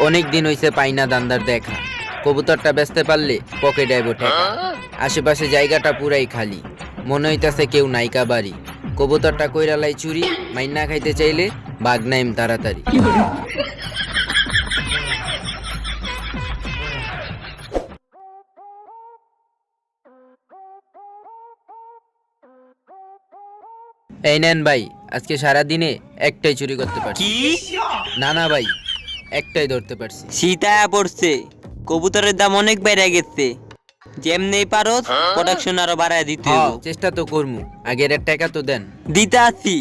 অনেক দিন হইছে পাইনা দান্দার দেখা। কবুতরটা বেচতে পারলে পকেটে আইব টাকা। আশেপাশে জায়গাটা পুরাই খালি, মনে হইতাছে কেউ নাইকা বাড়ি। কবুতরটা কইরালাই চুরি, মাইনা খাইতে চাইলে বাঘ নাইম তাড়াতাড়ি। এই নেন ভাই, আজকে সারা দিনে একটাই চুরি করতে পারছি। কি? না না ভাই, একটাই ধরতে পারছি। শীতায়া পড়ছে, কবুতরের দাম অনেক বেড়ে গেছে। যেমনি পারো প্রোডাকশন আরো বাড়ায় দিতে হ্যাঁ, হবে। চেষ্টা তো করমু, আগের এর টাকা তো দেন। দিতে আছি,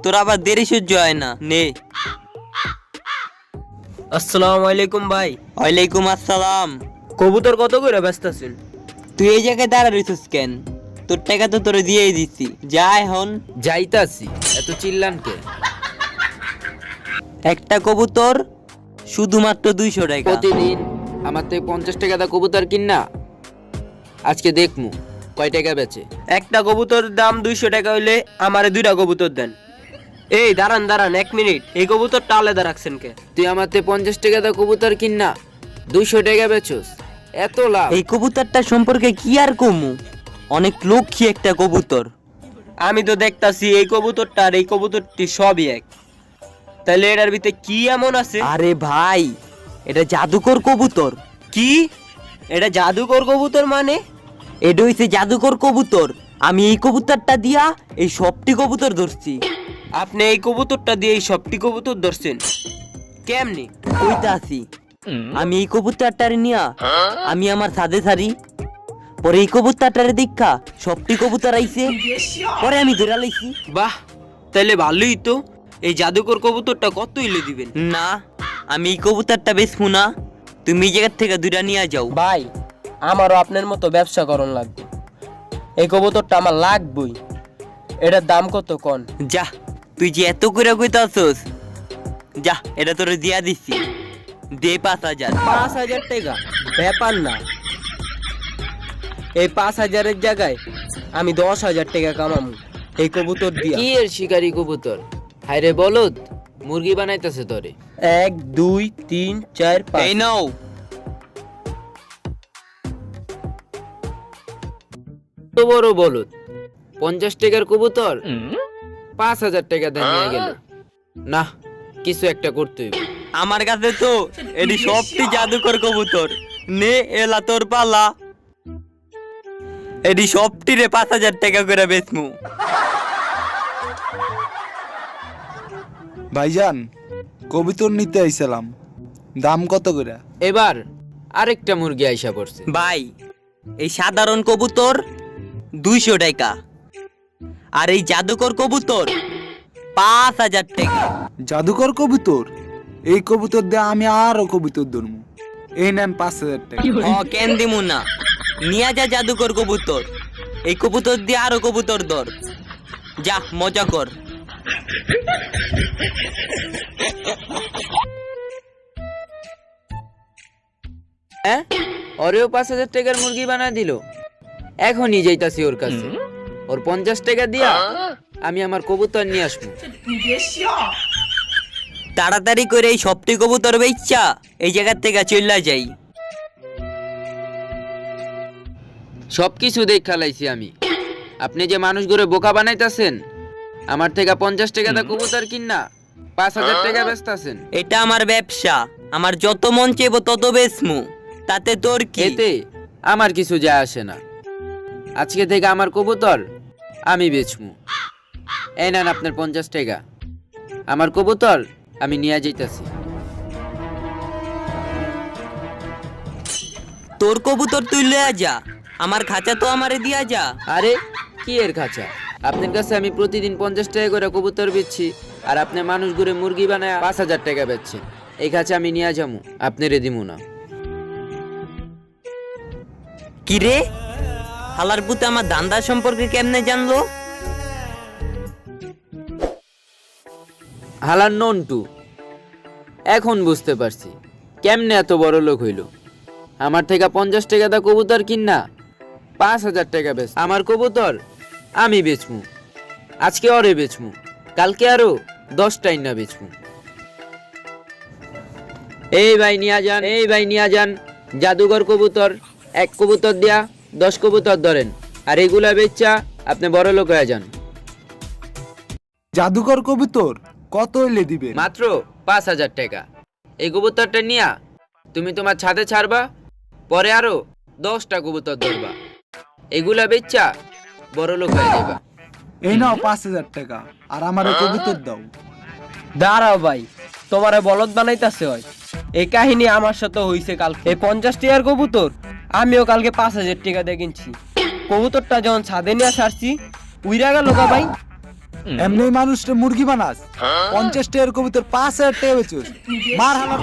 তোর আবার দেরি সহ্য হয় না। নে। আসসালামু আলাইকুম ভাই। ওয়ালাইকুম আসসালাম। কবুতর কত করে ব্যস্ত আছেন? তুই এই জায়গায় দাঁড়া রইছিস কেন? তোর টাকা তো তোরে দিয়েই দিছি, যা এখন। যাইতাছি, এত চিল্লান কে? একটা কবুতর শুধুমাত্র 200 টাকা। প্রতিদিন আমার থেকে 50 টাকা দা কবুতর কিনা, আজকে দেখমু কয় টাকা বেচে। একটা কবুতর দাম 200 টাকা হইলে আমারে 2টা কবুতর দেন। এই দাঁড়ান দাঁড়ান 1 মিনিট, এই কবুতরটা আলাদা রাখছেন কে? তুই আমার থেকে 50 টাকা দা কবুতর কিনা 200 টাকা বেচোস, এত লাভ? এই কবুতরটা সম্পর্কে কি আর কমু, অনেক লক্ষ্মী একটা কবুতর। আমি তো দেখতাছি এই কবুতরটা আর এই কবুতরটি সবই এক, তাহলে এটার ভিতরে কি এমন আছে? আরে ভাই, এটা জাদুকর কবুতর। কি? এটা জাদুকর কবুতর মানে? এটা হইছে জাদুকর কবুতর। আমি এই কবুতরটা দিয়া এই সবটি কবুতর ধরছি। আপনি এই কবুতরটা দিয়ে এই সবটি কবুতর ধরছেন কেমনি? কইতা আছি, আমি এই কবুতরটারে নিয়া আমি আমার ছাদে ছাড়ি, পরে এই কবুতরটারে দেখা সবটি কবুতর আইছে, পরে আমি ধরে লাইছি। বাহ, তাহলে ভালোই তো। এই জাদুকর কবুতরটা কত হইলে দিবেন? না, আমি এই কবুতরটা বেচবো না, তুমি এই জায়গার থেকে দুইটা নিয়ে যাও। ভাই, আমারও আপনার মতো ব্যবসা করণ লাগবে। এই কবুতরটা আমার লাগবেই। এটার দাম কত কোন? যা, তুই যে এত করে কইতাছস, যা এটা তোরে দিয়া দিছি, দে 5000। 5000 টাকা ব্যাপার না। এই 5000-এর জায়গায় আমি 10,000 টাকা কামামু এই কবুতর দিয়া। কি এর শিকারি কবুতর? হায়রে বলদ, মুরগি বানাইতেছে তোরে। 1 2 3 4 এই 5। নাও। তো বড় বলদ, 50 টাকার কবুতর 5000 টাকা দিয়ে নিয়ে গেল। না, কিছু একটা করতে হইব। আমার কাছে তো এটি সবটি জাদুকর কবুতর। নে এলা তোর পালা, এটি সবটি রে 5000 টাকা করে বেচমু। ভাইজান, কবিতর নিতে আইছিলাম, দাম কত করে? এবার আরেকটা মুরগি আইসা পড়ছে। ভাই, এই সাধারণ কবুতর 200 টাকা, আর এই জাদুকর কবুতর 5000 টাকা। জাদুকর কবুতর? এই কবুতর দিয়ে আমি আরো কবুতর ধরবো। এই নেন 5000 টাকা। কেন দিমু না, নিয়া যা জাদুকর কবুতর। এই কবুতর দিয়ে আরো কবুতর ধর, যা মজা কর। হ্যাঁ, ওরেও 5000 টাকার মুরগি বানায় দিল। এখনই যাইতাছি ওর কাছে, ওর 50 টাকা দিয়া আমি আমার কবুতর নিয়ে আসবো। তাড়াতাড়ি করে এই সবটি কবুতর বেচা এই জায়গার থেকে চইলা যাই। সবকিছু দেখা লাইছি আমি। আপনি যে মানুষগুলো বোকা বানাইতাছেন, আমার থেকে 50 টাকা দা কবুতর কিনা 5000 টাকা বেচতাছেন। এটা আমার ব্যবসা, আমার যত মন চাইবো তত বেচমু, তাতে তোর কি? এতে আমার কিছু যায় আসে না। আজকে থেকে আমার কবুতর আমি বেচমু। এই নেন আপনার 50 টাকা। আমার কবুতর আমি নিয়ে যাইতাছি। তোর কবুতর তুই লইয়া যা, আমার খাঁচা তো আমারে দিয়া যা। আরে কি এর খাঁচা? আপনার কাছে আমি প্রতিদিন 50 টাকা করে কবুতর বেচছি, আর আপনি মানুষ ঘুরে মুরগি বানায় 5000 টাকা বেচছেন। এই খাঁচা আমি নিয়ে যাবো, আপনি দিমু না। কি রে, হালার পুতে আমার দান্দা সম্পর্কে কেমনে জানলো? হালার নন্টু, এখন বুঝতে পারছি কেমনে এত বড় লোক হইল। আমার থেকে 50 টাকা দা কবুতর কিনা 5000 টাকা বেচ। আমার কবুতর আমি বেচমু, আজকে ওরে বেচমু, কালকে আরো 10টাই না বেচবো। এই ভাই নিয়া যান, এই ভাই নিয়া যান জাদুঘর কবুতর। এক কবুতর দিয়া 10 কবুতর ধরেন, আর এগুলা বেচা আপনি বড় লোক হয়ে যান। জাদুকর কবুতর কত হইলে দিবে? মাত্র 5000 টাকা। এই কবুতরটা নিয়া তুমি তোমার ছাদে ছাড়বা, পরে আরো 10টা কবুতর ধরবা, এগুলা বেচা বড় লোক হয়ে যাবা। এই নাও 5000 টাকা, আর আমার কবুতর দাও। দাঁড়াও ভাই, তোমারে বলদ বানাইতাছে হয়। এই কাহিনী আমার সাথে হইছে কালকে। এই 50 টাকার কবুতর আমিও কালকে 5000 টাকা দিয়ে কিনছি। কবুতরটা যখন ছাদে নিয়ে সারছি উইরা গেল গা ভাই। এমনি মানুষটা মুরগি বানাস, 50 টাকার কবুতর 5000 টাকা বেচোস, মার হালার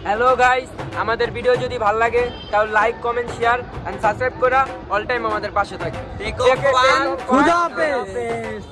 হ্যালো গাইস, আমাদের ভিডিও যদি ভালো লাগে তাহলে like, comment, share and subscribe করা অল টাইম আমাদের পাশে থাকে। খুদা হাফেজ।